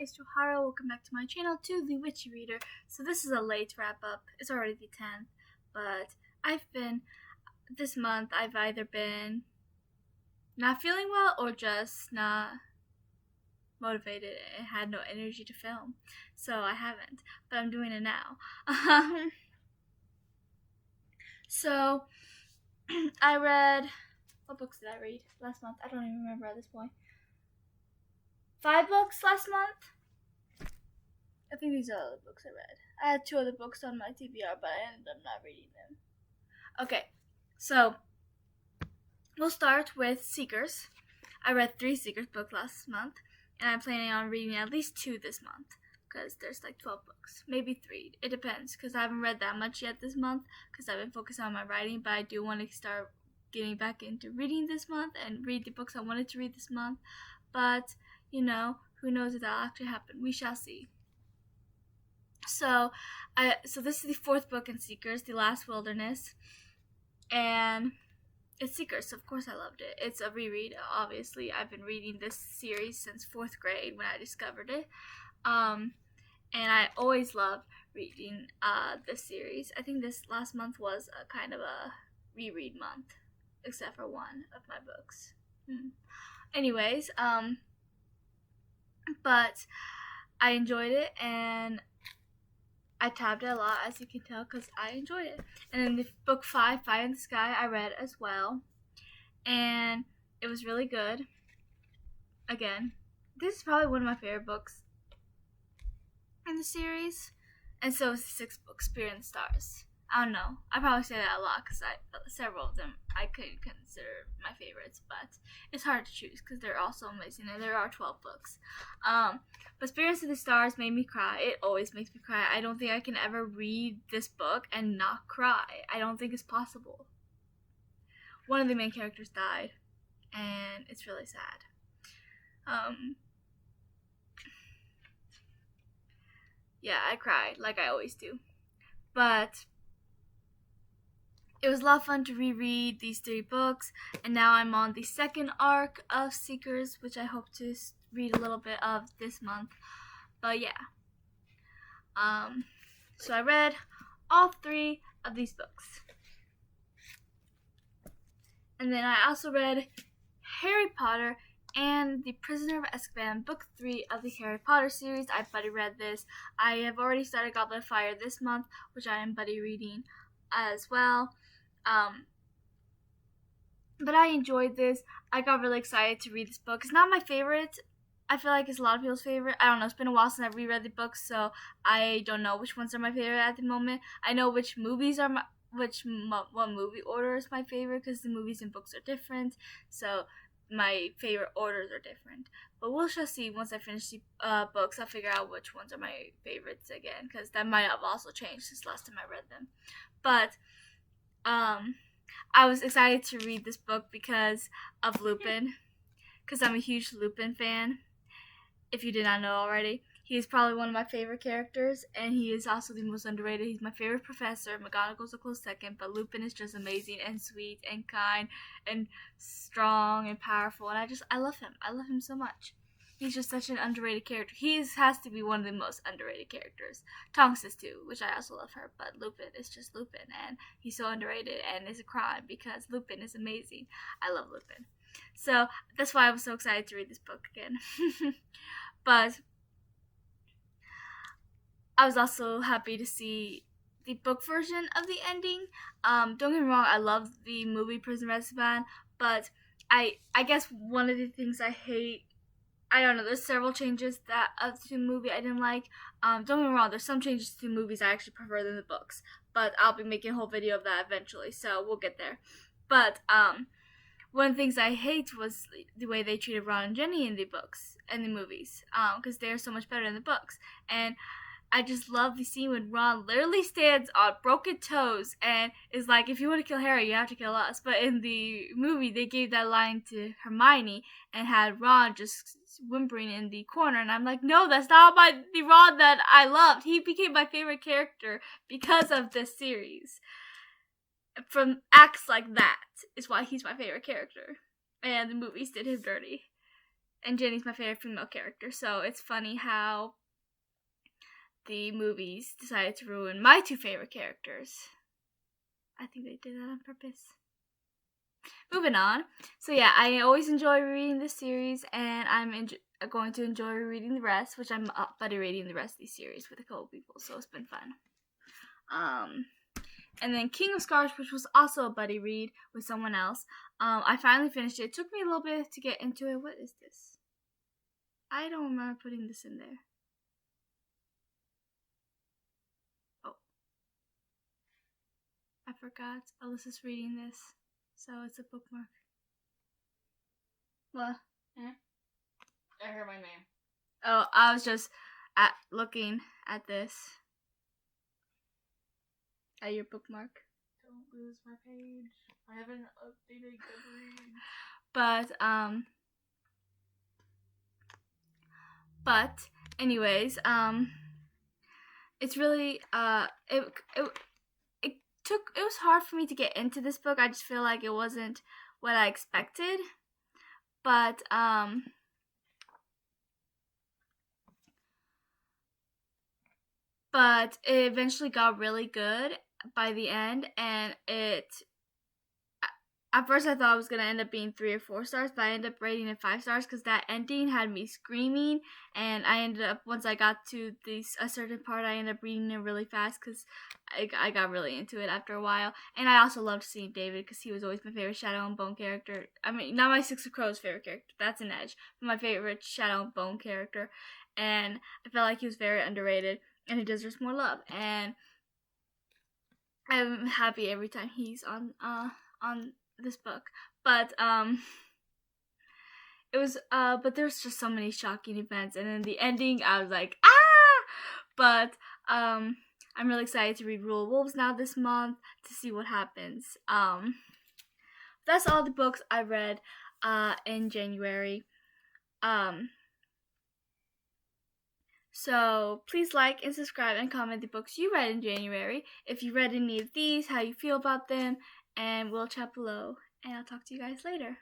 it's Johara. Welcome back to my channel, to The Witchy Reader. So this is a late wrap up. It's already the 10th, but this month I've either been not feeling well or just not motivated and had no energy to film. So I haven't, but I'm doing it now. So I read, what books did I read last month? I don't even remember at this point. 5 books last month? I think these are all the books I read. I had 2 other books on my TBR, but I ended up not reading them. Okay, so we'll start with Seekers. I read 3 Seekers books last month, and I'm planning on reading at least 2 this month, because there's like 12 books, maybe 3. It depends, because I haven't read that much yet this month, because I've been focused on my writing, but I do want to start getting back into reading this month and read the books I wanted to read this month. But who knows if that'll actually happen. We shall see. So this is the 4th book in Seekers, The Last Wilderness, and it's Seekers, so of course I loved it. It's a reread, obviously. I've been reading this series since 4th grade when I discovered it, and I always loved reading this series. I think this last month was a kind of a reread month, except for one of my books. Anyways, but I enjoyed it, and I tabbed it a lot, as you can tell, because I enjoyed it. And then the book 5, Fire in the Sky, I read as well, and it was really good. Again, this is probably one of my favorite books in the series, and so is the 6th book, Spirit in the Stars. I don't know. I probably say that a lot because several of them I could consider my favorites, but it's hard to choose because they're all so amazing, and there are 12 books. But Spirits of the Stars made me cry. It always makes me cry. I don't think I can ever read this book and not cry. I don't think it's possible. One of the main characters died, and it's really sad. Yeah, I cried like I always do. But it was a lot of fun to reread these 3 books, and now I'm on the 2nd arc of Seekers, which I hope to read a little bit of this month. But yeah, so I read all 3 of these books, and then I also read Harry Potter and The Prisoner of Azkaban, book 3 of the Harry Potter series. I buddy read this. I have already started Goblet of Fire this month, which I am buddy reading as well. But I enjoyed this. I got really excited to read this book. It's not my favorite. I feel like it's a lot of people's favorite. I don't know. It's been a while since I've reread the books, so I don't know which ones are my favorite at the moment. I know which movies are what movie order is my favorite, because the movies and books are different. So my favorite orders are different. But we'll just see once I finish the books. I'll figure out which ones are my favorites again, because that might have also changed since last time I read them. But I was excited to read this book because of Lupin, because I'm a huge Lupin fan, if you did not know already. He is probably one of my favorite characters, and he is also the most underrated. He's my favorite professor. McGonagall's a close second, but Lupin is just amazing and sweet and kind and strong and powerful, and I love him. I love him so much. He's just such an underrated character. He has to be one of the most underrated characters. Tonks is too, which I also love her, but Lupin is just Lupin, and he's so underrated, and it's a crime because Lupin is amazing. I love Lupin. So that's why I was so excited to read this book again. But I was also happy to see the book version of the ending. Don't get me wrong, I love the movie Prisoner of Azkaban, but I guess one of the things I hate, I don't know, there's several changes to the movie I didn't like. Don't get me wrong, there's some changes to the movies I actually prefer than the books, but I'll be making a whole video of that eventually, so we'll get there. But one of the things I hate was the way they treated Ron and Jenny in the books and the movies, because they're so much better in the books. And I just love the scene when Ron literally stands on broken toes and is like, if you want to kill Harry, you have to kill us. But in the movie, they gave that line to Hermione and had Ron just whimpering in the corner. And I'm like, no, that's not the Ron that I loved. He became my favorite character because of this series. From acts like that is why he's my favorite character. And the movies did him dirty. and Jenny's my favorite female character, so it's funny how the movies decided to ruin my two favorite characters. I think they did that on purpose. Moving on. So yeah, I always enjoy reading this series, and I'm going to enjoy reading the rest, which I'm buddy reading the rest of these series with a couple people, so it's been fun. And then King of Scars, which was also a buddy read with someone else. I finally finished it. It took me a little bit to get into it. What is this? I don't remember putting this in there. Oh. I forgot. Alyssa's reading this, so it's a bookmark. What? I heard my name. Oh, I was just looking at this. At your bookmark. Don't lose my page. I haven't updated Goodreads. But anyways, it's really it was hard for me to get into this book. I just feel like it wasn't what I expected. But it eventually got really good by the end, and at first I thought it was going to end up being 3 or 4 stars, but I ended up rating it 5 stars because that ending had me screaming, and I ended up, once I got to a certain part, I ended up reading it really fast because I got really into it after a while. And I also loved seeing David because he was always my favorite Shadow and Bone character. I mean, not my Six of Crows favorite character, that's an Edge, but my favorite Shadow and Bone character, and I felt like he was very underrated, and he deserves more love, and I'm happy every time he's on this book. But it was but there's just so many shocking events, and in the ending I was like, ah! But I'm really excited to read Rule of Wolves now this month to see what happens. That's all the books I read in January. So please like and subscribe and comment the books you read in January. If you read any of these, how you feel about them, and we'll chat below. And I'll talk to you guys later.